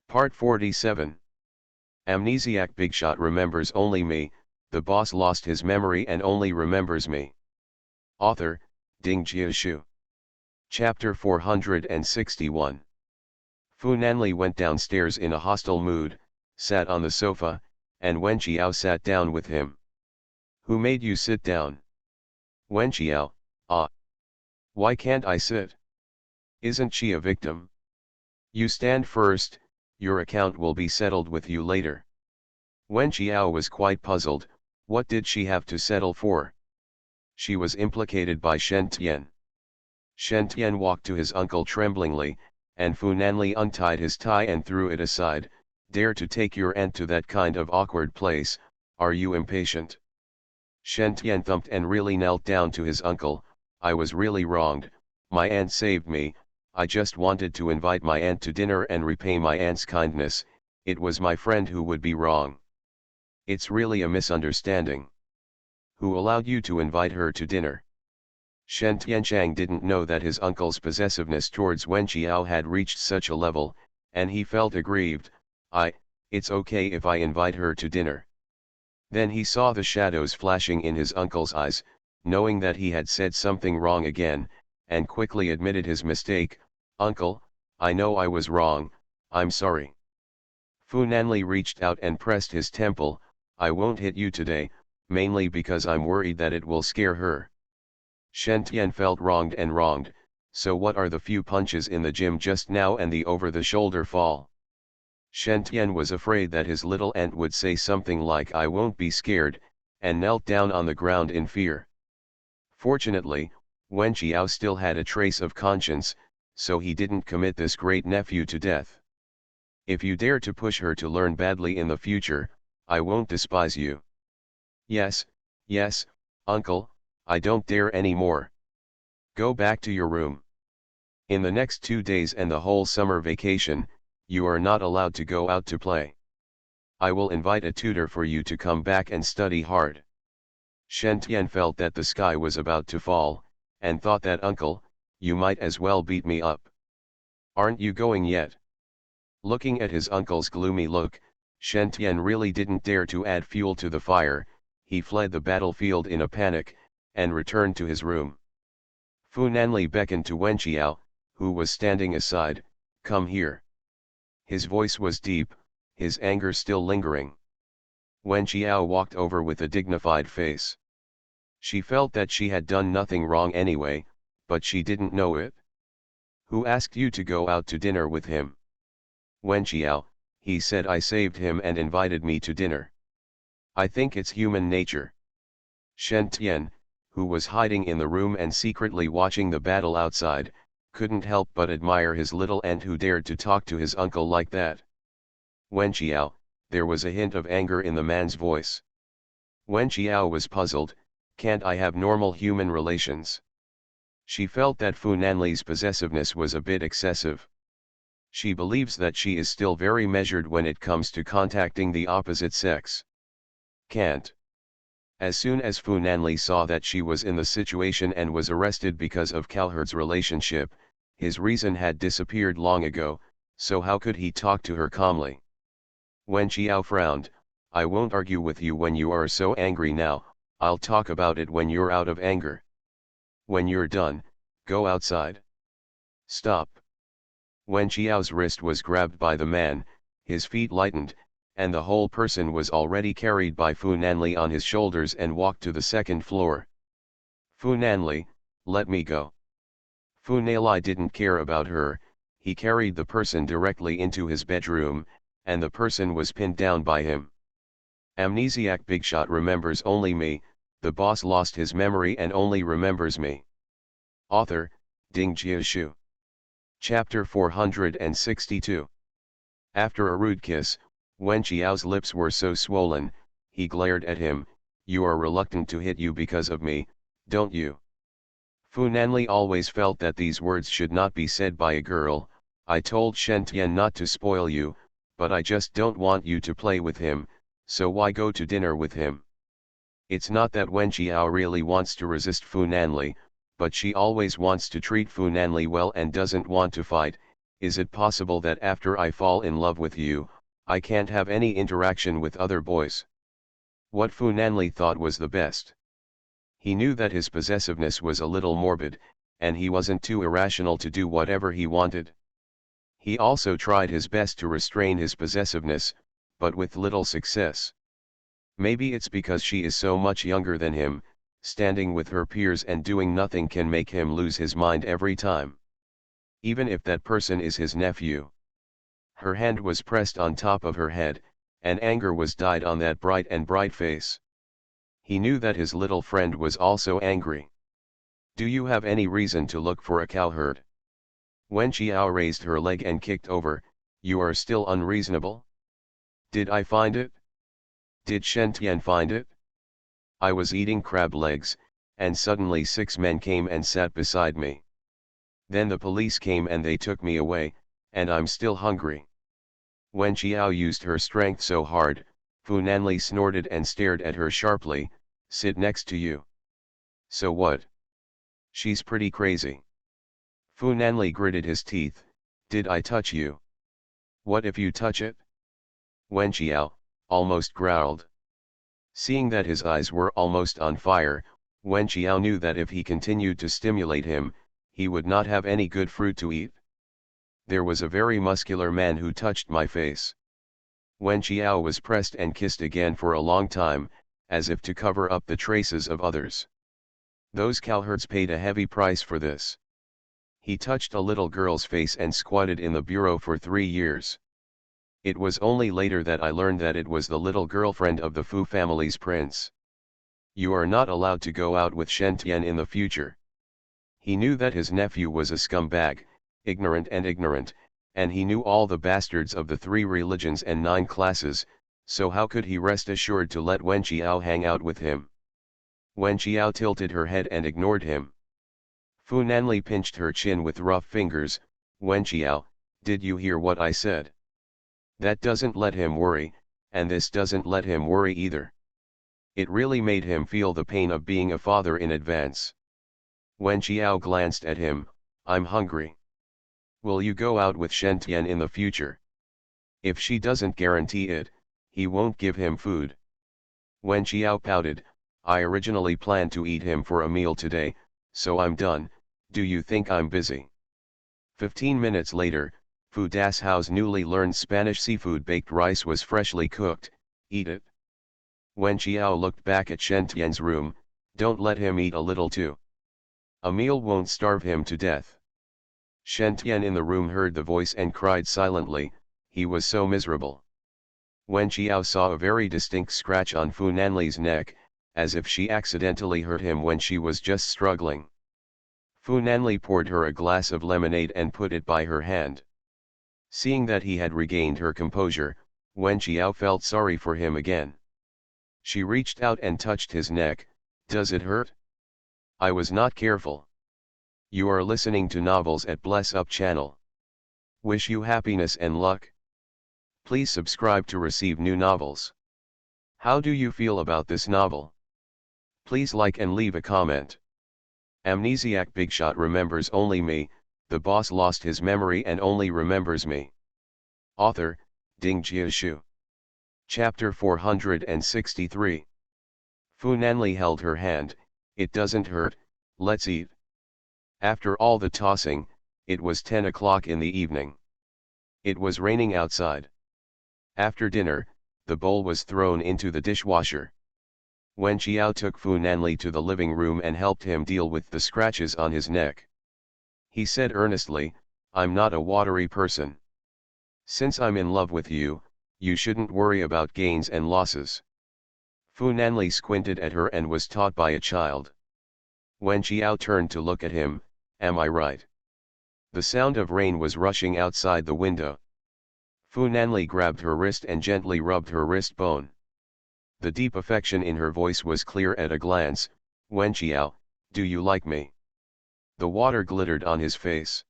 Part 47. Amnesiac Bigshot remembers only me, the boss lost his memory and only remembers me. Author, Ding Jiashu. Chapter 461. Fu Nanli went downstairs in a hostile mood, sat on the sofa, and Wen Qiao sat down with him. Who made you sit down? Wen Qiao, ah. Why can't I sit? Isn't she a victim? You stand first, your account will be settled with you later. Wen Qiao was quite puzzled, what did she have to settle for? She was implicated by Shen Tian. Shen Tian walked to his uncle tremblingly, and Fu Nanli untied his tie and threw it aside. Dare to take your aunt to that kind of awkward place, are you impatient? Shen Tian thumped and really knelt down to his uncle. I was really wronged, my aunt saved me, I just wanted to invite my aunt to dinner and repay my aunt's kindness, it was my friend who would be wrong. It's really a misunderstanding. Who allowed you to invite her to dinner? Shen Tianchang didn't know that his uncle's possessiveness towards Wen Qiao had reached such a level, and he felt aggrieved. It's okay if I invite her to dinner. Then he saw the shadows flashing in his uncle's eyes, knowing that he had said something wrong again, and quickly admitted his mistake. Uncle, I know I was wrong, I'm sorry. Fu Nanli reached out and pressed his temple. I won't hit you today, mainly because I'm worried that it will scare her. Shen Tian felt wronged, so what are the few punches in the gym just now and the over-the-shoulder fall? Shen Tian was afraid that his little aunt would say something like I won't be scared, and knelt down on the ground in fear. Fortunately, Wen Qiao still had a trace of conscience, so he didn't commit this great nephew to death. If you dare to push her to learn badly in the future, I won't despise you. Yes, uncle, I don't dare anymore. Go back to your room. In the next 2 days and the whole summer vacation, you are not allowed to go out to play. I will invite a tutor for you to come back and study hard. Shen Tian felt that the sky was about to fall, and thought that uncle, you might as well beat me up. Aren't you going yet? Looking at his uncle's gloomy look, Shen Tian really didn't dare to add fuel to the fire. He fled the battlefield in a panic, and returned to his room. Fu Nanli beckoned to Wen Qiao, who was standing aside, come here. His voice was deep, his anger still lingering. Wen Qiao walked over with a dignified face. She felt that she had done nothing wrong anyway, but she didn't know it. Who asked you to go out to dinner with him? Wen Qiao, he said I saved him and invited me to dinner. I think it's human nature. Shen Tian, who was hiding in the room and secretly watching the battle outside, couldn't help but admire his little aunt who dared to talk to his uncle like that. Wen Qiao, there was a hint of anger in the man's voice. Wen Qiao was puzzled, can't I have normal human relations? She felt that Fu Nanli's possessiveness was a bit excessive. She believes that she is still very measured when it comes to contacting the opposite sex. Can't. As soon as Fu Nanli saw that she was in the situation and was arrested because of Cowherd's relationship, his reason had disappeared long ago, so how could he talk to her calmly? Wen Qiao frowned, I won't argue with you when you are so angry now, I'll talk about it when you're out of anger. When you're done, go outside. Stop. Wen Qiao's wrist was grabbed by the man, his feet lightened, and the whole person was already carried by Fu Nanli on his shoulders and walked to the second floor. Fu Nanli, let me go. Fu Nanli didn't care about her, he carried the person directly into his bedroom, and the person was pinned down by him. Amnesiac Bigshot remembers only me, the boss lost his memory and only remembers me. Author, Ding Jiashu. Chapter 462. After a rude kiss, Wen Qiao's lips were so swollen, he glared at him, you are reluctant to hit you because of me, don't you? Fu Nanli always felt that these words should not be said by a girl, I told Shen Tian not to spoil you, but I just don't want you to play with him, so why go to dinner with him? It's not that Wen Qiao really wants to resist Fu Nanli, but she always wants to treat Fu Nanli well and doesn't want to fight, Is it possible that after I fall in love with you, I can't have any interaction with other boys? What Fu Nanli thought was the best. He knew that his possessiveness was a little morbid, and he wasn't too irrational to do whatever he wanted. He also tried his best to restrain his possessiveness, but with little success. Maybe it's because she is so much younger than him, standing with her peers and doing nothing can make him lose his mind every time. Even if that person is his nephew. Her hand was pressed on top of her head, and anger was dyed on that bright face. He knew that his little friend was also angry. Do you have any reason to look for a cowherd? Wen Qiao raised her leg and kicked over. You are still unreasonable? Did I find it? Did Shen Tian find it? I was eating crab legs, and suddenly 6 men came and sat beside me. Then the police came and they took me away, and I'm still hungry. Wen Qiao used her strength so hard, Fu Nanli snorted and stared at her sharply. Sit next to you. So what? She's pretty crazy. Fu Nanli gritted his teeth. Did I touch you? What if you touch it? Wen Qiao almost growled. Seeing that his eyes were almost on fire, Wen Qiao knew that if he continued to stimulate him, he would not have any good fruit to eat. There was a very muscular man who touched my face. Wen Qiao was pressed and kissed again for a long time, as if to cover up the traces of others. Those cowherds paid a heavy price for this. He touched a little girl's face and squatted in the bureau for 3 years. It was only later that I learned that it was the little girlfriend of the Fu family's prince. You are not allowed to go out with Shen Tian in the future. He knew that his nephew was a scumbag, ignorant, and he knew all the bastards of the 3 religions and 9 classes, so how could he rest assured to let Wen Qiao hang out with him? Wen Qiao tilted her head and ignored him. Fu Nanli pinched her chin with rough fingers. Wen Qiao, did you hear what I said? That doesn't let him worry, and this doesn't let him worry either. It really made him feel the pain of being a father in advance. Wen Qiao glanced at him. I'm hungry. Will you go out with Shen Tian in the future? If she doesn't guarantee it, he won't give him food. Wen Qiao pouted. I originally planned to eat him for a meal today, so I'm done. Do you think I'm busy? 15 minutes later, Fu Das Hao's newly learned Spanish seafood baked rice was freshly cooked. Eat it. Wen Qiao looked back at Shen Tian's room. Don't let him eat a little too. A meal won't starve him to death. Shen Tian in the room heard the voice and cried silently. He was so miserable. Wen Qiao saw a very distinct scratch on Fu Nanli's neck, as if she accidentally hurt him when she was just struggling. Fu Nanli poured her a glass of lemonade and put it by her hand. Seeing that he had regained her composure, Wen Qiao felt sorry for him again. She reached out and touched his neck. Does it hurt? I was not careful. You are listening to novels at Bless Up channel. Wish you happiness and luck. Please subscribe to receive new novels. How do you feel about this novel? Please like and leave a comment. Amnesiac Bigshot remembers only me. The boss lost his memory and only remembers me. Author, Ding Jiashu. Chapter 463. Fu Nanli held her hand. It doesn't hurt, let's eat. After all the tossing, it was 10 o'clock in the evening. It was raining outside. After dinner, the bowl was thrown into the dishwasher. Wen Qiao took Fu Nanli to the living room and helped him deal with the scratches on his neck. He said earnestly, I'm not a watery person. Since I'm in love with you, you shouldn't worry about gains and losses. Fu Nanli squinted at her and was taught by a child. Wen Qiao turned to look at him. Am I right? The sound of rain was rushing outside the window. Fu Nanli grabbed her wrist and gently rubbed her wrist bone. The deep affection in her voice was clear at a glance. Wen Qiao, do you like me? The water glittered on his face.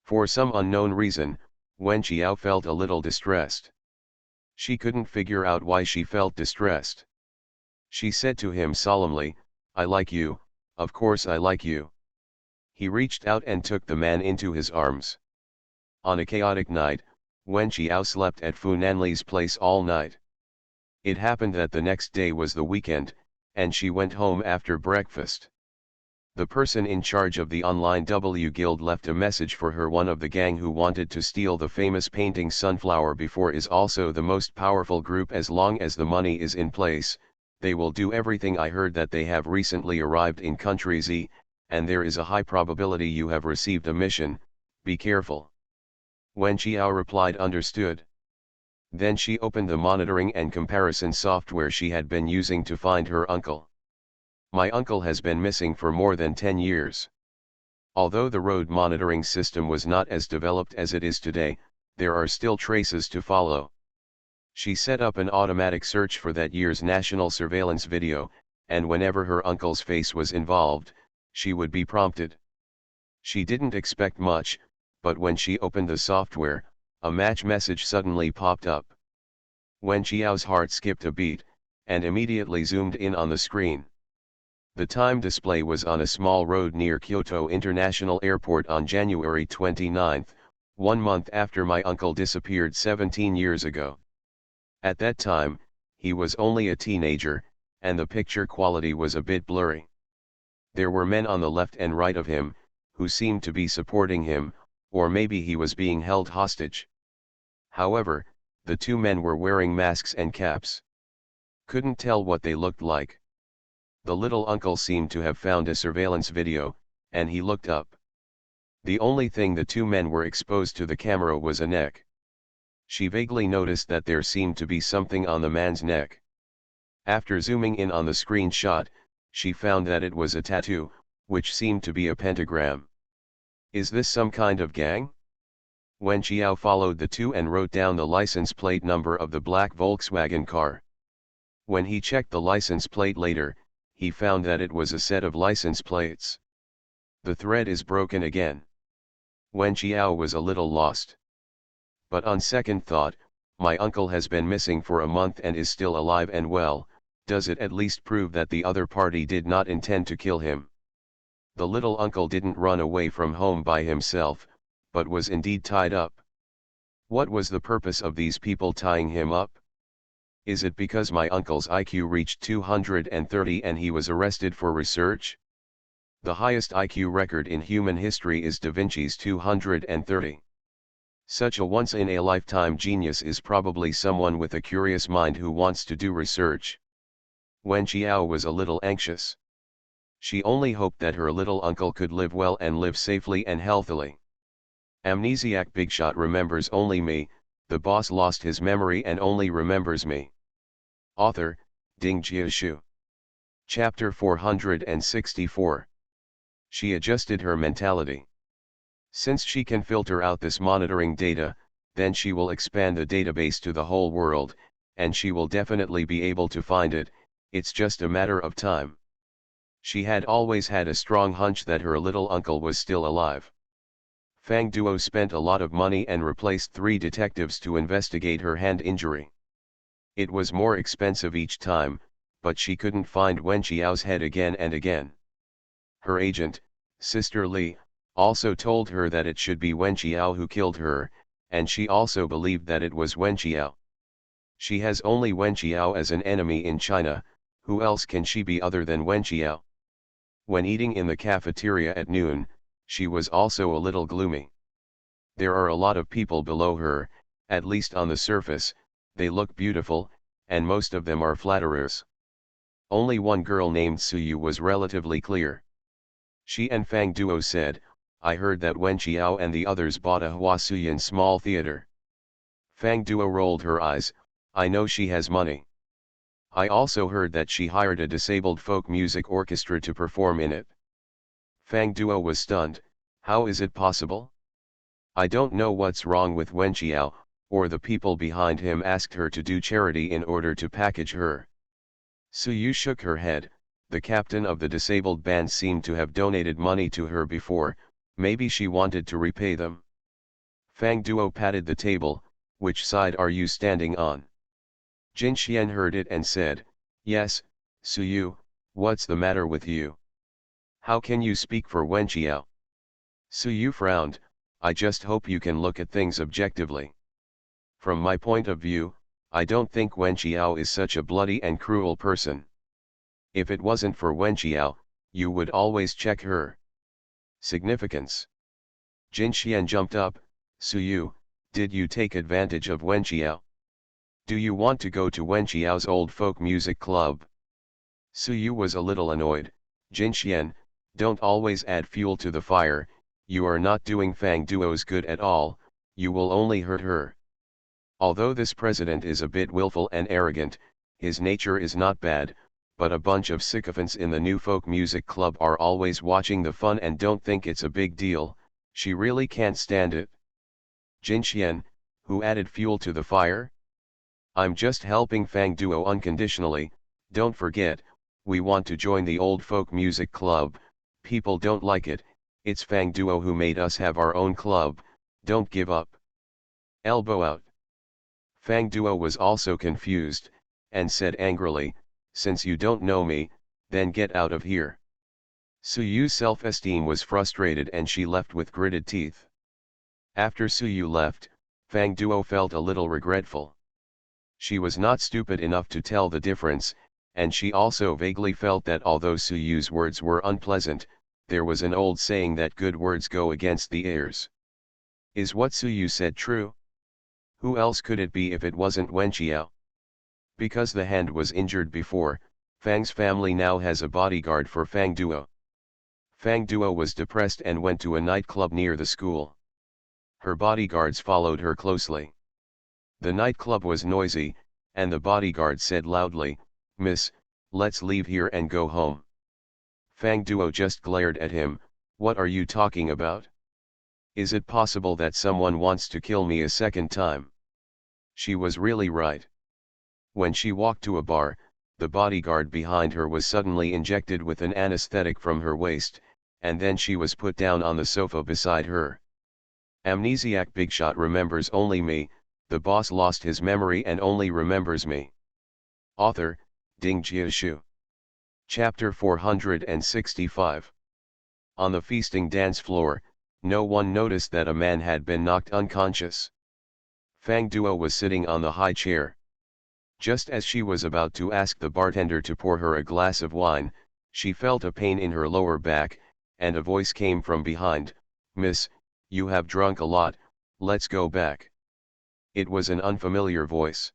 For some unknown reason, Wen Qiao felt a little distressed. She couldn't figure out why she felt distressed. She said to him solemnly, I like you, of course I like you. He reached out and took the man into his arms. On a chaotic night, Wen Qiao slept at Fu Nanli's place all night. It happened that the next day was the weekend, and she went home after breakfast. The person in charge of the online W Guild left a message for her. One of the gang who wanted to steal the famous painting Sunflower before is also the most powerful group. As long as the money is in place, they will do everything. I heard that they have recently arrived in country Z, and there is a high probability you have received a mission, be careful. Wen Qiao replied, understood. Then she opened the monitoring and comparison software she had been using to find her uncle. My uncle has been missing for more than 10 years. Although the road monitoring system was not as developed as it is today, there are still traces to follow. She set up an automatic search for that year's national surveillance video, and whenever her uncle's face was involved, she would be prompted. She didn't expect much, but when she opened the software, a match message suddenly popped up. Wen Qiao's heart skipped a beat, and immediately zoomed in on the screen. The time display was on a small road near Kyoto International Airport on January 29, 1 month after my uncle disappeared 17 years ago. At that time, he was only a teenager, and the picture quality was a bit blurry. There were men on the left and right of him, who seemed to be supporting him, or maybe he was being held hostage. However, the two men were wearing masks and caps. Couldn't tell what they looked like. The little uncle seemed to have found a surveillance video, and he looked up. The only thing the two men were exposed to the camera was a neck. She vaguely noticed that there seemed to be something on the man's neck. After zooming in on the screenshot, she found that it was a tattoo, which seemed to be a pentagram. Is this some kind of gang? Wen Qiao followed the two and wrote down the license plate number of the black Volkswagen car. When he checked the license plate later, he found that it was a set of license plates. The thread is broken again. Wen Qiao was a little lost. But on second thought, my uncle has been missing for a month and is still alive and well. Does it at least prove that the other party did not intend to kill him? The little uncle didn't run away from home by himself, but was indeed tied up. What was the purpose of these people tying him up? Is it because my uncle's IQ reached 230 and he was arrested for research? The highest IQ record in human history is Da Vinci's 230. Such a once-in-a-lifetime genius is probably someone with a curious mind who wants to do research. Wen Qiao was a little anxious. She only hoped that her little uncle could live well and live safely and healthily. Amnesiac Bigshot remembers only me, the boss lost his memory and only remembers me. Author, Ding Jiashu. Chapter 464. She adjusted her mentality. Since she can filter out this monitoring data, then she will expand the database to the whole world, and she will definitely be able to find it. It's just a matter of time. She had always had a strong hunch that her little uncle was still alive. Fang Duo spent a lot of money and replaced 3 detectives to investigate her hand injury. It was more expensive each time, but she couldn't find Wen Qiao's head again and again. Her agent, Sister Li, also told her that it should be Wen Qiao who killed her, and she also believed that it was Wen Qiao. She has only Wen Qiao as an enemy in China. Who else can she be other than Wen Qiao? When eating in the cafeteria at noon, she was also a little gloomy. There are a lot of people below her, at least on the surface. They look beautiful, and most of them are flatterers. Only one girl named Suyu was relatively clear. She and Fang Duo said, I heard that Wen Qiao and the others bought a Huasuyan small theater. Fang Duo rolled her eyes, I know she has money. I also heard that she hired a disabled folk music orchestra to perform in it. Fang Duo was stunned. How is it possible? I don't know what's wrong with Wen Qiao, or the people behind him asked her to do charity in order to package her. Suyu shook her head. The captain of the disabled band seemed to have donated money to her before, maybe she wanted to repay them. Fang Duo patted the table. Which side are you standing on? Jin Xian heard it and said, Yes, Suyu, what's the matter with you? How can you speak for Wen Qiao? Suyu frowned, I just hope you can look at things objectively. From my point of view, I don't think Wen Qiao is such a bloody and cruel person. If it wasn't for Wen Qiao, you would always check her. Significance. Jin Xian jumped up. Suyu, did you take advantage of Wen Qiao? Do you want to go to Wen Qiao's old folk music club? Suyu was a little annoyed. Jin Xian, don't always add fuel to the fire, you are not doing Fang Duo's good at all, you will only hurt her. Although this president is a bit willful and arrogant, his nature is not bad, but a bunch of sycophants in the new folk music club are always watching the fun and don't think it's a big deal, she really can't stand it. Jin Xian, who added fuel to the fire? I'm just helping Fang Duo unconditionally, don't forget, we want to join the old folk music club, people don't like it, it's Fang Duo who made us have our own club, don't give up. Elbow out. Fang Duo was also confused, and said angrily, since you don't know me, then get out of here. Suyu's self-esteem was frustrated and she left with gritted teeth. After Suyu left, Fang Duo felt a little regretful. She was not stupid enough to tell the difference, and she also vaguely felt that although Suyu's words were unpleasant, there was an old saying that good words go against the ears. Is what Suyu said true? Who else could it be if it wasn't Wen Qiao? Because the hand was injured before, Fang's family now has a bodyguard for Fang Duo. Fang Duo was depressed and went to a nightclub near the school. Her bodyguards followed her closely. The nightclub was noisy, and the bodyguard said loudly, "Miss, let's leave here and go home." Fang Duo just glared at him, "What are you talking about? Is it possible that someone wants to kill me a second time?" She was really right. When she walked to a bar, the bodyguard behind her was suddenly injected with an anesthetic from her waist, and then she was put down on the sofa beside her. Amnesiac Bigshot remembers only me, the boss lost his memory and only remembers me. Author, Ding Jiashu. Chapter 465. On the feasting dance floor, no one noticed that a man had been knocked unconscious. Fang Duo was sitting on the high chair. Just as she was about to ask the bartender to pour her a glass of wine, she felt a pain in her lower back, and a voice came from behind, "Miss, you have drunk a lot, let's go back." It was an unfamiliar voice.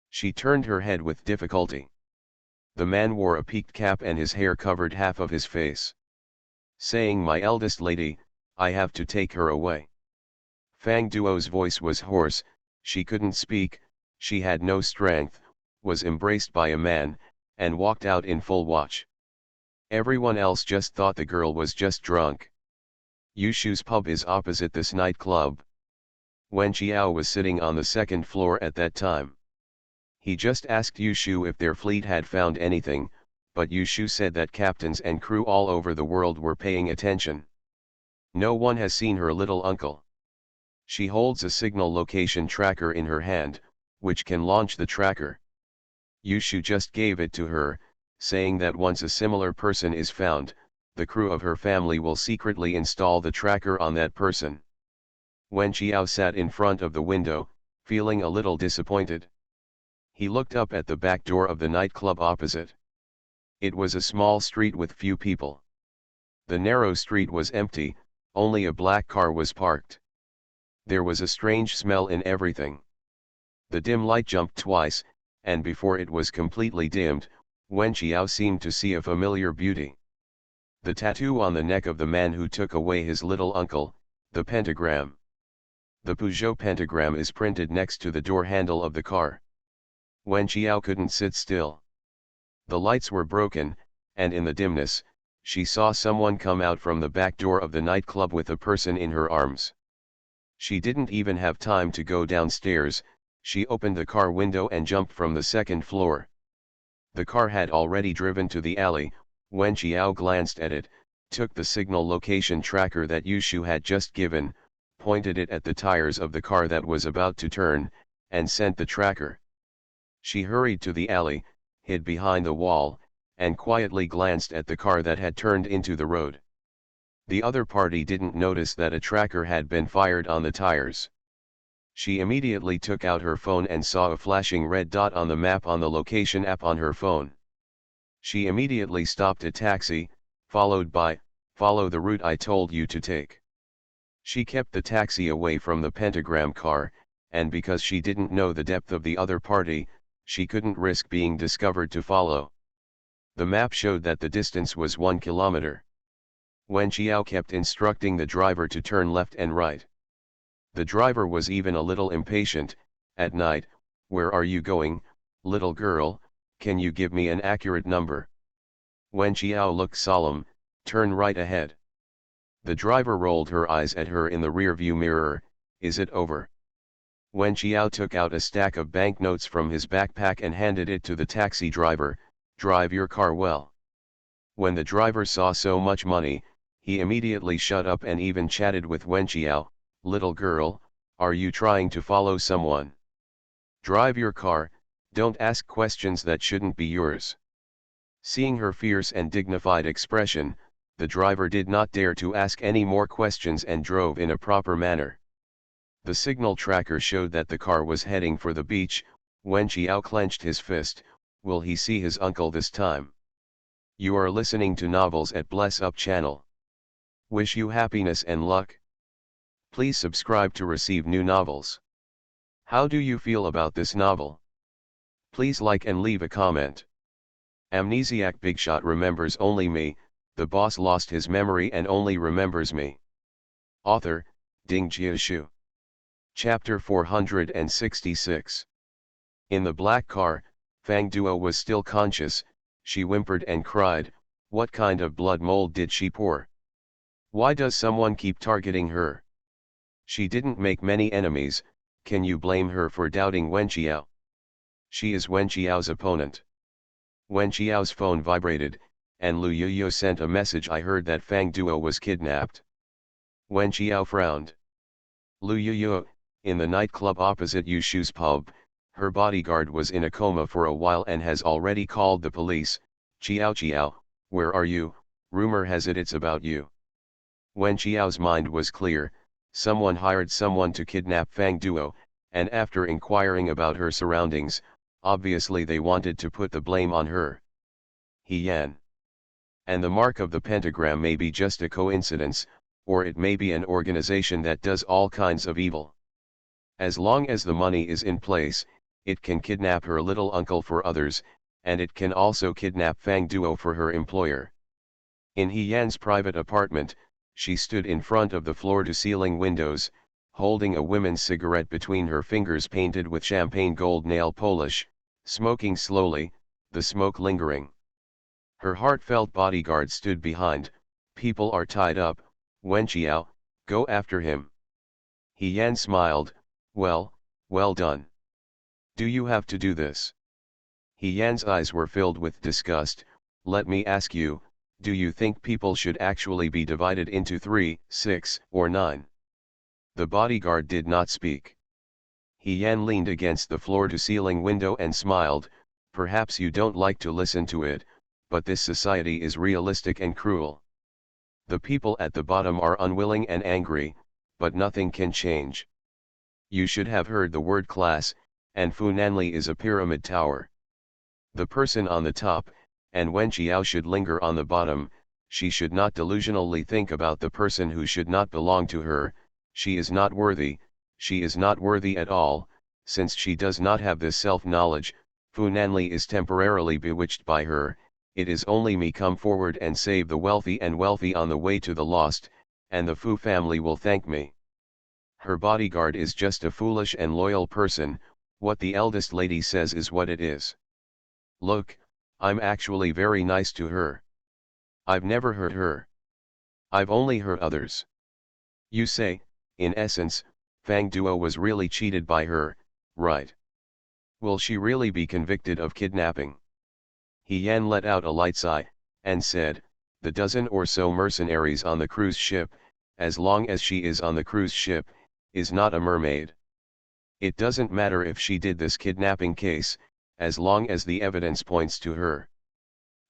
She turned her head with difficulty. The man wore a peaked cap and his hair covered half of his face. Saying, "My eldest lady, I have to take her away." Fang Duo's voice was hoarse, she couldn't speak, she had no strength, was embraced by a man, and walked out in full watch. Everyone else just thought the girl was just drunk. Yushu's pub is opposite this nightclub. Wen Qiao was sitting on the second floor at that time. He just asked Yushu if their fleet had found anything, but Yushu said that captains and crew all over the world were paying attention. No one has seen her little uncle. She holds a signal location tracker in her hand, which can launch the tracker. Yushu just gave it to her, saying that once a similar person is found, the crew of her family will secretly install the tracker on that person. Wen Qiao sat in front of the window, feeling a little disappointed. He looked up at the back door of the nightclub opposite. It was a small street with few people. The narrow street was empty, only a black car was parked. There was a strange smell in everything. The dim light jumped twice, and before it was completely dimmed, Wen Qiao seemed to see a familiar beauty. The tattoo on the neck of the man who took away his little uncle, the pentagram. The Peugeot pentagram is printed next to the door handle of the car. Wen Qiao couldn't sit still. The lights were broken, and in the dimness, she saw someone come out from the back door of the nightclub with a person in her arms. She didn't even have time to go downstairs, she opened the car window and jumped from the second floor. The car had already driven to the alley. Wen Qiao glanced at it, took the signal location tracker that Yushu had just given, pointed it at the tires of the car that was about to turn, and sent the tracker. She hurried to the alley, hid behind the wall, and quietly glanced at the car that had turned into the road. The other party didn't notice that a tracker had been fired on the tires. She immediately took out her phone and saw a flashing red dot on the map on the location app on her phone. She immediately stopped a taxi, followed by, "Follow the route I told you to take." She kept the taxi away from the pentagram car, and because she didn't know the depth of the other party, she couldn't risk being discovered to follow. The map showed that the distance was 1 kilometer. Wen Qiao kept instructing the driver to turn left and right. The driver was even a little impatient. "At night, where are you going, little girl? Can you give me an accurate number?" Wen Qiao looked solemn. "Turn right ahead." The driver rolled her eyes at her in the rearview mirror. "Is it over?" Wen Qiao took out a stack of banknotes from his backpack and handed it to the taxi driver. "Drive your car well." When the driver saw so much money, he immediately shut up and even chatted with Wen Qiao. "Little girl, are you trying to follow someone? Drive your car, don't ask questions that shouldn't be yours." Seeing her fierce and dignified expression, the driver did not dare to ask any more questions and drove in a proper manner. The signal tracker showed that the car was heading for the beach. Wen Qiao clenched his fist. Will he see his uncle this time? You are listening to Novels at Bless Up channel. Wish you happiness and luck. Please subscribe to receive new novels. How do you feel about this novel? Please like and leave a comment. Amnesiac Bigshot remembers only me, the boss lost his memory and only remembers me. Author, Ding Jiashu. Chapter 466. In the black car, Fang Duo was still conscious. She whimpered and cried. What kind of blood mold did she pour? Why does someone keep targeting her? She didn't make many enemies. Can you blame her for doubting Wen Qiao? She is Wen Qiao's opponent. Wen Qiao's phone vibrated, and Lu Yuyo sent a message. I heard that Fang Duo was kidnapped. Wen Qiao frowned. Lu Yuyo, in the nightclub opposite Yushu's pub, her bodyguard was in a coma for a while and has already called the police. Qiao, where are you? Rumor has it it's about you. Wen Qiao's mind was clear. Someone hired someone to kidnap Fang Duo, and after inquiring about her surroundings, obviously they wanted to put the blame on her. He Yan. And the mark of the pentagram may be just a coincidence, or it may be an organization that does all kinds of evil. As long as the money is in place, it can kidnap her little uncle for others, and it can also kidnap Fang Duo for her employer. In He Yan's private apartment, she stood in front of the floor-to-ceiling windows, holding a women's cigarette between her fingers painted with champagne gold nail polish, smoking slowly, the smoke lingering. Her heartfelt bodyguard stood behind. People are tied up. Wen Qiao, go after him. He Yan smiled. Well done. Do you have to do this? He Yan's eyes were filled with disgust. Let me ask you, do you think people should actually be divided into 3, 6, or 9? The bodyguard did not speak. He Yan leaned against the floor-to-ceiling window and smiled. Perhaps you don't like to listen to it, but this society is realistic and cruel. The people at the bottom are unwilling and angry, but nothing can change. You should have heard the word class, and Funanli is a pyramid tower. The person on the top, and Wen Qiao should linger on the bottom. She should not delusionally think about the person who should not belong to her. She is not worthy at all, since she does not have this self-knowledge. Funanli is temporarily bewitched by her. It is only me come forward and save the wealthy and wealthy on the way to the lost, and the Fu family will thank me. Her bodyguard is just a foolish and loyal person. What the eldest lady says is what it is. Look, I'm actually very nice to her. I've never hurt her. I've only hurt others. You say, in essence, Fang Duo was really cheated by her, right? Will she really be convicted of kidnapping? He Yan let out a light sigh, and said, the dozen or so mercenaries on the cruise ship, as long as she is on the cruise ship, is not a mermaid. It doesn't matter if she did this kidnapping case, as long as the evidence points to her.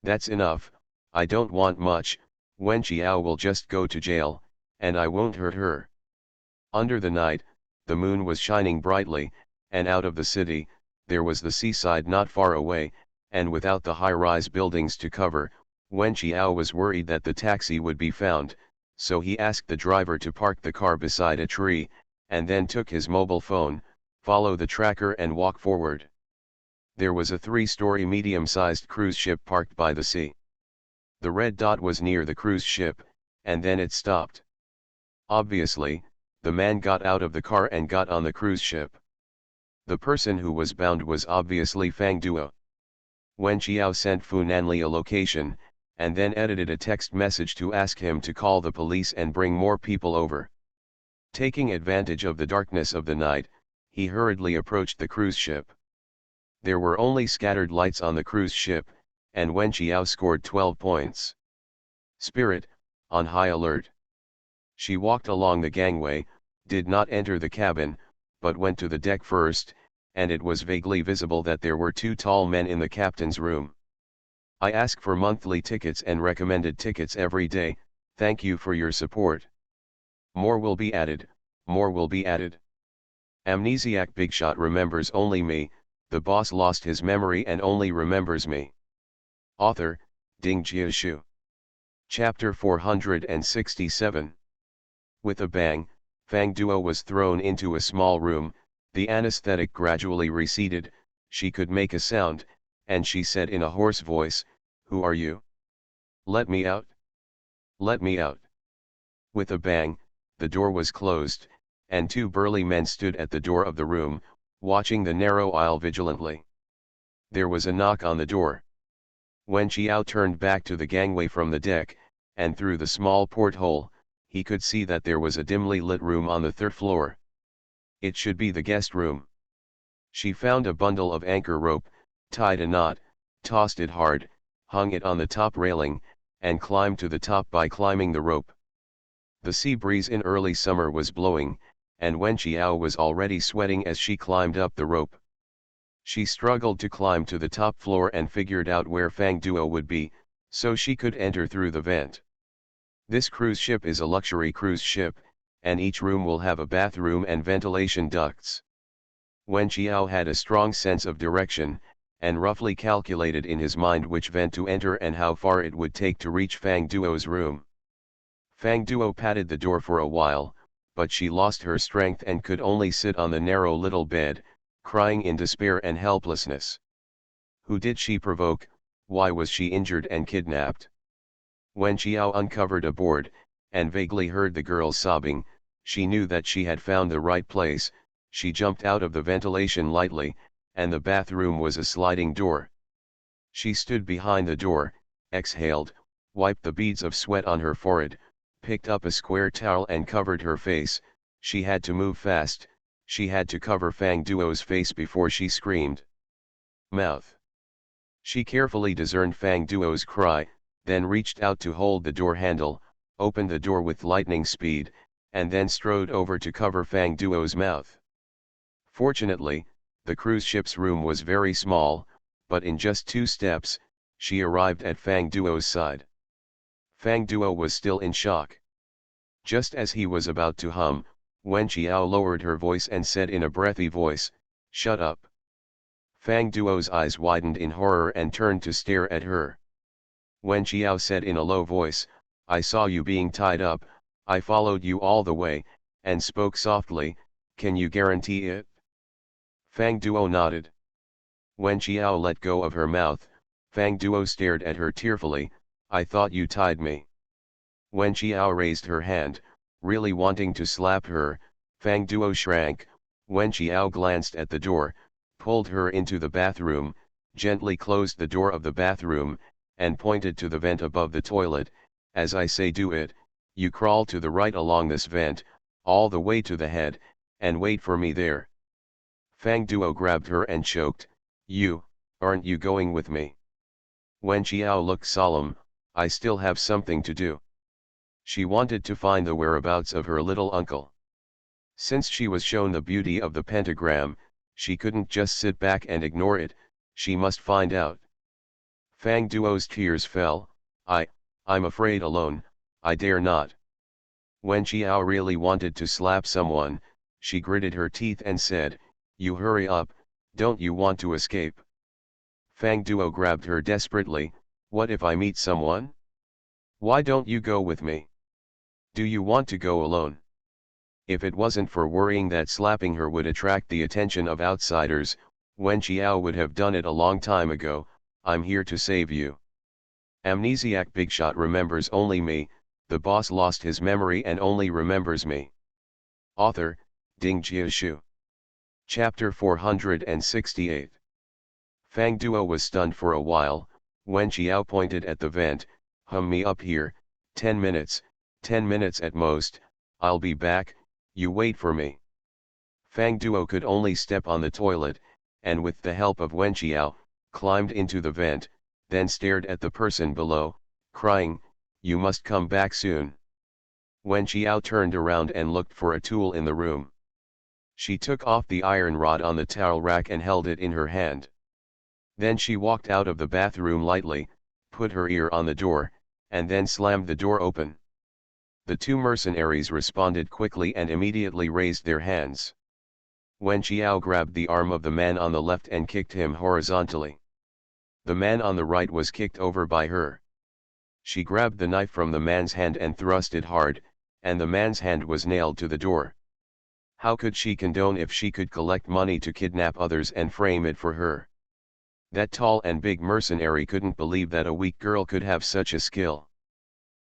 That's enough. I don't want much. Wen Qiao will just go to jail, and I won't hurt her. Under the night, the moon was shining brightly, and out of the city, there was the seaside not far away, and without the high-rise buildings to cover, Wen Qiao was worried that the taxi would be found, so he asked the driver to park the car beside a tree, and then took his mobile phone, follow the tracker and walk forward. There was a 3-story medium-sized cruise ship parked by the sea. The red dot was near the cruise ship, and then it stopped. Obviously, the man got out of the car and got on the cruise ship. The person who was bound was obviously Fang Duo. Wen Qiao sent Fu Nanli a location, and then edited a text message to ask him to call the police and bring more people over. Taking advantage of the darkness of the night, he hurriedly approached the cruise ship. There were only scattered lights on the cruise ship, and Wen Qiao scored 12 points. Spirit, on high alert. She walked along the gangway, did not enter the cabin, but went to the deck first, and it was vaguely visible that there were 2 tall men in the captain's room. I ask for monthly tickets and recommended tickets every day, thank you for your support. More will be added, more will be added. Amnesiac Bigshot remembers only me, the boss lost his memory and only remembers me. Author, Ding Jiashu. Chapter 467. With a bang, Fang Duo was thrown into a small room, the anesthetic gradually receded, she could make a sound, and she said in a hoarse voice, "Who are you? Let me out. Let me out." With a bang, the door was closed, and 2 burly men stood at the door of the room, watching the narrow aisle vigilantly. There was a knock on the door. Wen Qiao turned back to the gangway from the deck, and through the small porthole, he could see that there was a dimly lit room on the 3rd floor. It should be the guest room. She found a bundle of anchor rope, tied a knot, tossed it hard, hung it on the top railing, and climbed to the top by climbing the rope. The sea breeze in early summer was blowing, and Wen Qiao was already sweating as she climbed up the rope. She struggled to climb to the top floor and figured out where Fang Duo would be, so she could enter through the vent. This cruise ship is a luxury cruise ship, and each room will have a bathroom and ventilation ducts. Wen Qiao had a strong sense of direction, and roughly calculated in his mind which vent to enter and how far it would take to reach Fang Duo's room. Fang Duo patted the door for a while, but she lost her strength and could only sit on the narrow little bed, crying in despair and helplessness. Who did she provoke? Why was she injured and kidnapped? When Qiao uncovered a board, and vaguely heard the girl sobbing, she knew that she had found the right place. She jumped out of the ventilation lightly, and the bathroom was a sliding door. She stood behind the door, exhaled, wiped the beads of sweat on her forehead, picked up a square towel and covered her face. She had to move fast, she had to cover Fang Duo's face before she screamed. Mouth. She carefully discerned Fang Duo's cry, then reached out to hold the door handle, opened the door with lightning speed, and then strode over to cover Fang Duo's mouth. Fortunately, the cruise ship's room was very small, but in just 2 steps, she arrived at Fang Duo's side. Fang Duo was still in shock. Just as he was about to hum, Wen Qiao lowered her voice and said in a breathy voice, "Shut up." Fang Duo's eyes widened in horror and turned to stare at her. Wen Qiao said in a low voice, "I saw you being tied up, I followed you all the way," and spoke softly, "Can you guarantee it?" Fang Duo nodded. Wen Qiao let go of her mouth. Fang Duo stared at her tearfully, "I thought you tied me." Wen Qiao raised her hand, really wanting to slap her. Fang Duo shrank. Wen Qiao glanced at the door, pulled her into the bathroom, gently closed the door of the bathroom, and pointed to the vent above the toilet. "As I say, do it. You crawl to the right along this vent, all the way to the head, and wait for me there." Fang Duo grabbed her and choked, Aren't you going with me?" Wen Qiao looked solemn, "I still have something to do." She wanted to find the whereabouts of her little uncle. Since she was shown the beauty of the pentagram, she couldn't just sit back and ignore it, she must find out. Fang Duo's tears fell. I'm afraid alone, I dare not. When Xiao really wanted to slap someone, she gritted her teeth and said, "You hurry up, don't you want to escape?" Fang Duo grabbed her desperately, "What if I meet someone? Why don't you go with me? Do you want to go alone?" If it wasn't for worrying that slapping her would attract the attention of outsiders, Wen Qiao would have done it a long time ago. "I'm here to save you." Amnesiac Bigshot remembers only me, the boss lost his memory and only remembers me. Author, Ding Jiashu. Chapter 468. Fang Duo was stunned for a while. Wen Qiao pointed at the vent, "Hum me up here, 10 minutes, 10 minutes at most, I'll be back, you wait for me." Fang Duo could only step on the toilet, and with the help of Wen Qiao, climbed into the vent, then stared at the person below, crying, "You must come back soon." Wen Qiao turned around and looked for a tool in the room. She took off the iron rod on the towel rack and held it in her hand. Then she walked out of the bathroom lightly, put her ear on the door, and then slammed the door open. The two mercenaries responded quickly and immediately raised their hands. Wen Qiao grabbed the arm of the man on the left and kicked him horizontally. The man on the right was kicked over by her. She grabbed the knife from the man's hand and thrust it hard, and the man's hand was nailed to the door. How could she condone if she could collect money to kidnap others and frame it for her? That tall and big mercenary couldn't believe that a weak girl could have such a skill.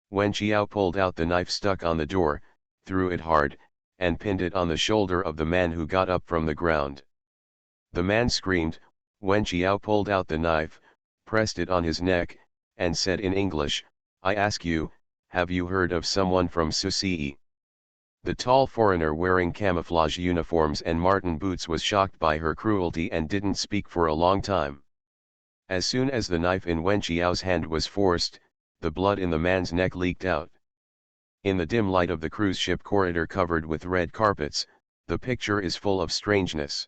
Wen Qiao pulled out the knife stuck on the door, threw it hard, and pinned it on the shoulder of the man who got up from the ground. The man screamed. Wen Qiao pulled out the knife, pressed it on his neck, and said in English, "I ask you, have you heard of someone from Susi?" The tall foreigner wearing camouflage uniforms and marten boots was shocked by her cruelty and didn't speak for a long time. As soon as the knife in Wen Qiao's hand was forced, the blood in the man's neck leaked out. In the dim light of the cruise ship corridor covered with red carpets, the picture is full of strangeness.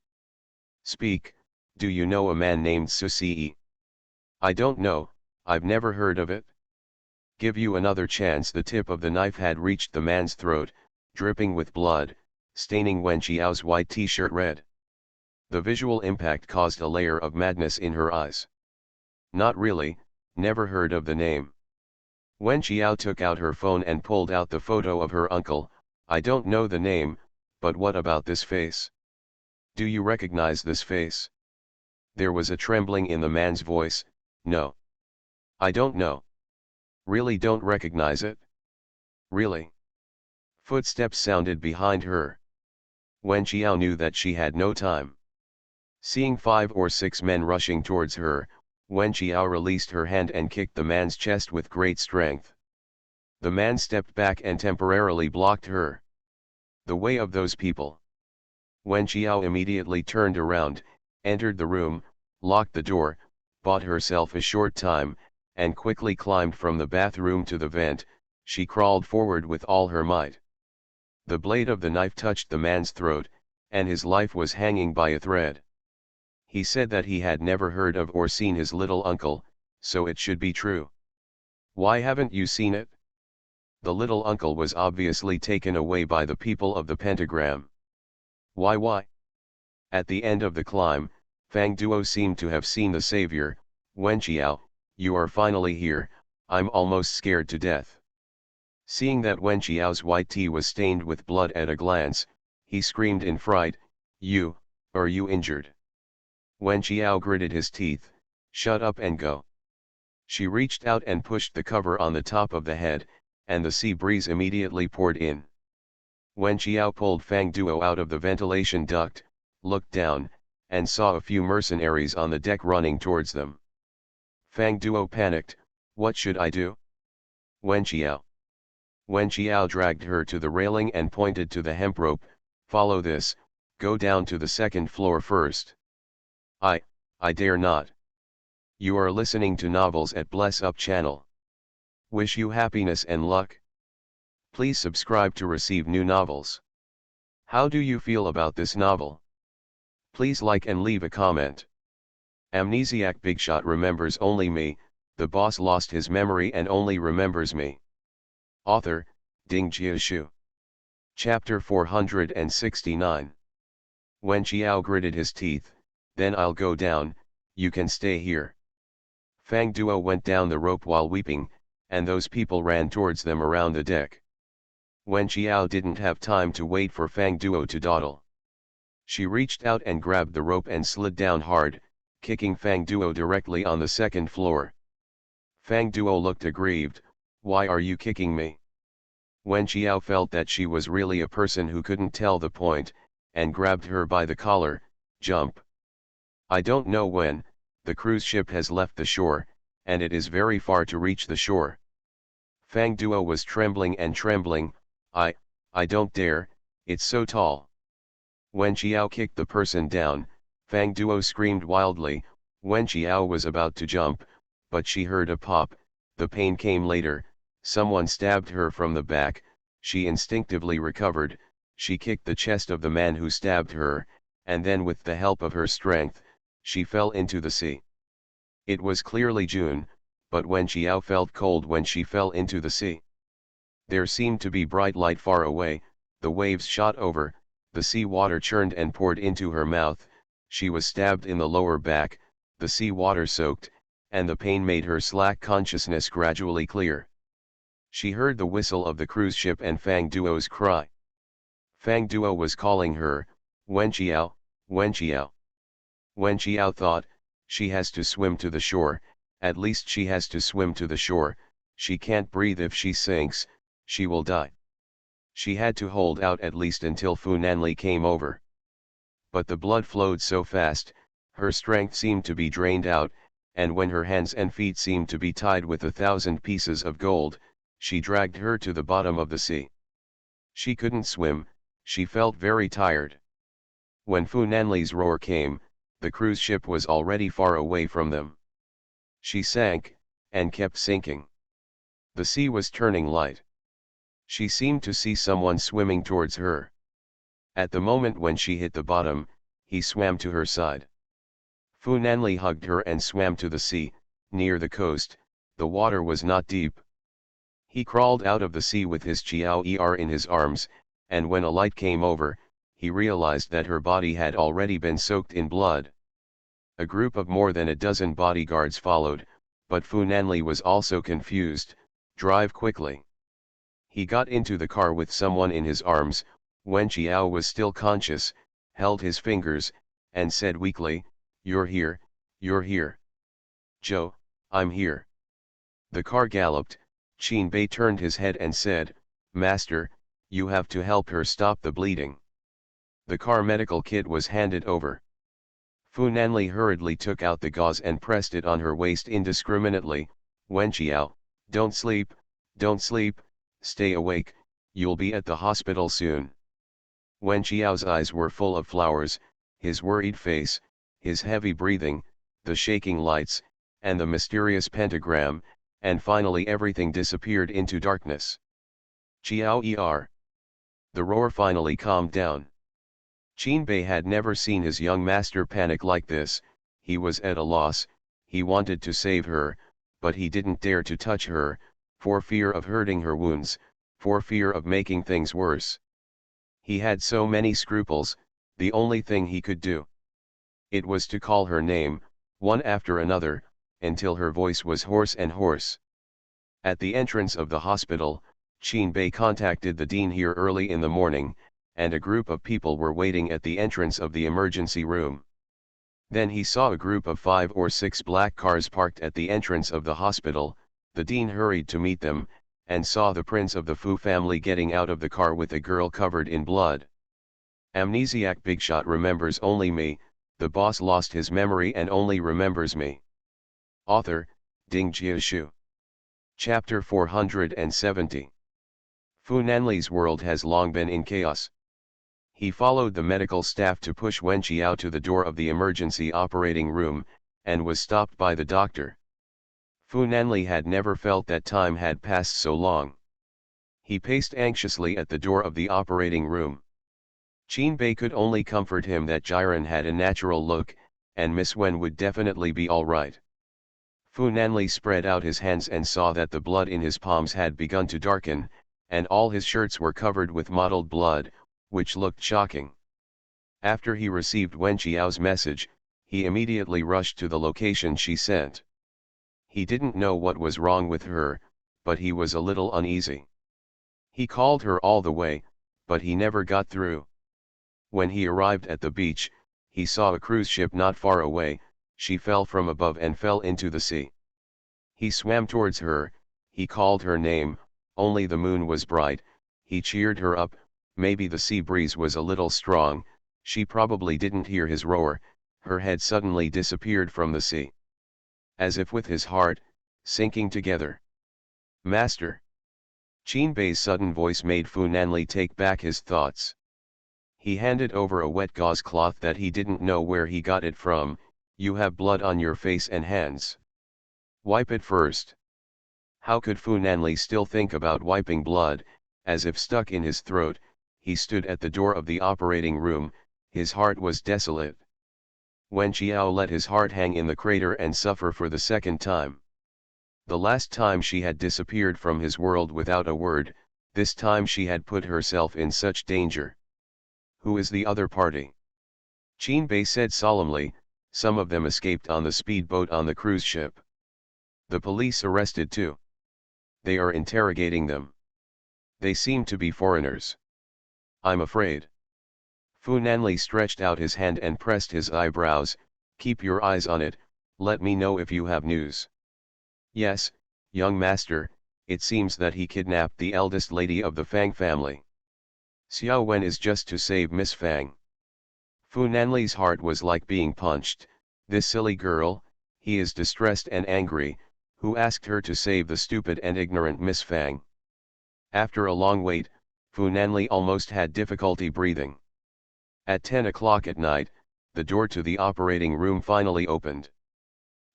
"Speak, do you know a man named Susi?" "I don't know, I've never heard of it." "Give you another chance." The tip of the knife had reached the man's throat, dripping with blood, staining Wen Qiao's white t-shirt red. The visual impact caused a layer of madness in her eyes. "Not really, never heard of the name." Wen Qiao took out her phone and pulled out the photo of her uncle. "I don't know the name, but what about this face? Do you recognize this face?" There was a trembling in the man's voice. "No. I don't know." "Really don't recognize it?" "Really?" Footsteps sounded behind her. Wen Qiao knew that she had no time. Seeing 5 or 6 men rushing towards her, Wen Qiao released her hand and kicked the man's chest with great strength. The man stepped back and temporarily blocked her. "The way of those people." Wen Qiao immediately turned around, entered the room, locked the door, bought herself a short time, and quickly climbed from the bathroom to the vent. She crawled forward with all her might. The blade of the knife touched the man's throat, and his life was hanging by a thread. He said that he had never heard of or seen his little uncle, so it should be true. "Why haven't you seen it?" The little uncle was obviously taken away by the people of the pentagram. Why? At the end of the climb, Fang Duo seemed to have seen the savior. "Wen Qiao, you are finally here, I'm almost scared to death." Seeing that Wen Qiao's white tee was stained with blood at a glance, he screamed in fright, Are you injured?" Wen Qiao gritted his teeth, "Shut up and go." She reached out and pushed the cover on the top of the head, and the sea breeze immediately poured in. Wen Qiao pulled Fang Duo out of the ventilation duct, looked down, and saw a few mercenaries on the deck running towards them. Fang Duo panicked. "What should I do?" "Wen Qiao." Wen Qiao dragged her to the railing and pointed to the hemp rope. "Follow this, go down to the second floor first." I dare not." You are listening to Novels at Bless Up channel. Wish you happiness and luck. Please subscribe to receive new novels. How do you feel about this novel? Please like and leave a comment. Amnesiac Bigshot remembers only me, the boss lost his memory and only remembers me. Author, Ding Jiashu. Chapter 469. Wen Qiao gritted his teeth, then I'll go down, you can stay here. Fang Duo went down the rope while weeping, and those people ran towards them around the deck. Wen Qiao didn't have time to wait for Fang Duo to dawdle. She reached out and grabbed the rope and slid down hard, kicking Fang Duo directly on the second floor. Fang Duo looked aggrieved, why are you kicking me? Wen Qiao felt that she was really a person who couldn't tell the point, and grabbed her by the collar, jump. I don't know when, the cruise ship has left the shore, and it is very far to reach the shore. Fang Duo was trembling and trembling, I don't dare, it's so tall. Wen Qiao kicked the person down, Fang Duo screamed wildly. Wen Qiao was about to jump, but she heard a pop, the pain came later, someone stabbed her from the back, she instinctively recovered, she kicked the chest of the man who stabbed her, and then with the help of her strength, she fell into the sea. It was clearly June, but Wen Qiao felt cold when she fell into the sea. There seemed to be bright light far away, the waves shot over, the sea water churned and poured into her mouth, she was stabbed in the lower back, the sea water soaked, and the pain made her slack consciousness gradually clear. She heard the whistle of the cruise ship and Fang Duo's cry. Fang Duo was calling her, Wen Qiao, Wen Qiao. Wen Qiao thought, she has to swim to the shore, at least she has to swim to the shore, she can't breathe if she sinks, she will die. She had to hold out at least until Fu Nanli came over. But the blood flowed so fast, her strength seemed to be drained out, and when her hands and feet seemed to be tied with 1,000 pieces of gold, she dragged her to the bottom of the sea. She couldn't swim, she felt very tired. When Fu Nanli's roar came, the cruise ship was already far away from them. She sank, and kept sinking. The sea was turning light. She seemed to see someone swimming towards her. At the moment when she hit the bottom, he swam to her side. Fu Nanli hugged her and swam to the sea, near the coast, the water was not deep. He crawled out of the sea with his Qiao Er in his arms, and when a light came over, he realized that her body had already been soaked in blood. A group of more than a dozen bodyguards followed, but Fu Nanli was also confused, drive quickly. He got into the car with someone in his arms, Wen Qiao was still conscious, held his fingers, and said weakly, you're here, you're here. Joe, I'm here. The car galloped, Qin Bei turned his head and said, Master, you have to help her stop the bleeding. The car medical kit was handed over. Fu Nanli hurriedly took out the gauze and pressed it on her waist indiscriminately, Wen Qiao, don't sleep, stay awake, you'll be at the hospital soon. Wen Qiao's eyes were full of flowers, his worried face, his heavy breathing, the shaking lights, and the mysterious pentagram, and finally everything disappeared into darkness. Qiao Er. The roar finally calmed down. Qin Bei had never seen his young master panic like this, he was at a loss, he wanted to save her, but he didn't dare to touch her, for fear of hurting her wounds, for fear of making things worse. He had so many scruples, the only thing he could do. It was to call her name, one after another, until her voice was hoarse and hoarse. At the entrance of the hospital, Qin Bei contacted the dean here early in the morning, and a group of people were waiting at the entrance of the emergency room. Then he saw a group of 5 or 6 black cars parked at the entrance of the hospital. The dean hurried to meet them, and saw the prince of the Fu family getting out of the car with a girl covered in blood. Amnesiac Bigshot remembers only me, the boss lost his memory and only remembers me. Author, Ding Jiashu. Chapter 470. Fu Nanli's world has long been in chaos. He followed the medical staff to push Wen Qiao to the door of the emergency operating room, and was stopped by the doctor. Fu Nanli had never felt that time had passed so long. He paced anxiously at the door of the operating room. Qin Bei could only comfort him that Jiren had a natural look, and Miss Wen would definitely be all right. Fu Nanli spread out his hands and saw that the blood in his palms had begun to darken, and all his shirts were covered with mottled blood, which looked shocking. After he received Wen Qiao's message, he immediately rushed to the location she sent. He didn't know what was wrong with her, but he was a little uneasy. He called her all the way, but he never got through. When he arrived at the beach, he saw a cruise ship not far away. She fell from above and fell into the sea. He swam towards her, he called her name, only the moon was bright. He cheered her up, maybe the sea breeze was a little strong, she probably didn't hear his roar. Her head suddenly disappeared from the sea. As if with his heart sinking together. Master! Qin Bei's sudden voice made Fu Nanli take back his thoughts. He handed over a wet gauze cloth that he didn't know where he got it from. You have blood on your face and hands. Wipe it first. How could Fu Nanli still think about wiping blood? As if stuck in his throat, he stood at the door of the operating room. His heart was desolate. Wen Qiao let his heart hang in the crater and suffer for the second time. The last time she had disappeared from his world without a word, this time she had put herself in such danger. Who is the other party? Qin Bei said solemnly. Some of them escaped on the speedboat on the cruise ship. The police arrested two. They are interrogating them. They seem to be foreigners. I'm afraid. Fu Nanli stretched out his hand and pressed his eyebrows. Keep your eyes on it, let me know if you have news. Yes, young master, it seems that he kidnapped the eldest lady of the Fang family. Xiao Wen is just to save Miss Fang. Fu Nanli's heart was like being punched. This silly girl, he is distressed and angry. Who asked her to save the stupid and ignorant Miss Fang? After a long wait, Fu Nanli almost had difficulty breathing. At 10 o'clock at night, the door to the operating room finally opened.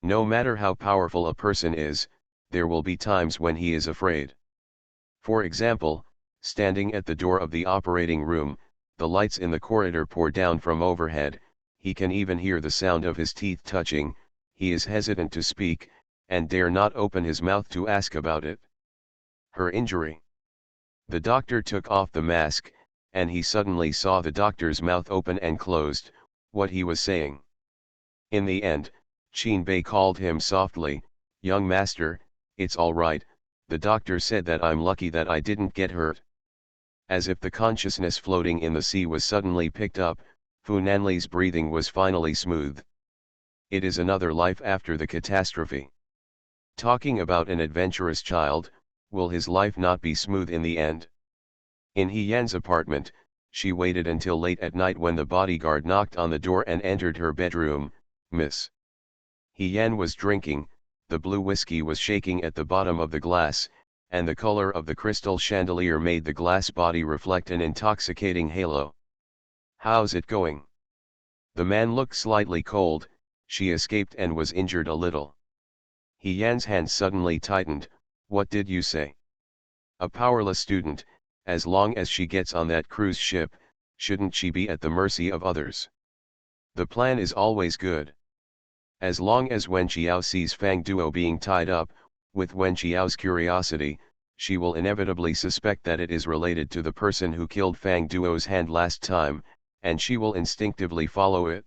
No matter how powerful a person is, there will be times when he is afraid. For example, standing at the door of the operating room, the lights in the corridor pour down from overhead, he can even hear the sound of his teeth touching, he is hesitant to speak, and dare not open his mouth to ask about it. Her injury. The doctor took off the mask, and he suddenly saw the doctor's mouth open and closed, what he was saying. In the end, Qin Bei called him softly, young master, it's all right, the doctor said that I'm lucky that I didn't get hurt. As if the consciousness floating in the sea was suddenly picked up, Fu Nanli's breathing was finally smooth. It is another life after the catastrophe. Talking about an adventurous child, will his life not be smooth in the end? In He Yan's apartment, she waited until late at night when the bodyguard knocked on the door and entered her bedroom. Miss He Yan was drinking, the blue whiskey was shaking at the bottom of the glass, and the color of the crystal chandelier made the glass body reflect an intoxicating halo. How's it going? The man looked slightly cold. She escaped and was injured a little. He Yan's hand suddenly tightened. What did you say? A powerless student, as long as she gets on that cruise ship, shouldn't she be at the mercy of others? The plan is always good. As long as Wen Qiao sees Fang Duo being tied up, with Wen Qiao's curiosity, she will inevitably suspect that it is related to the person who killed Fang Duo's hand last time, and she will instinctively follow it.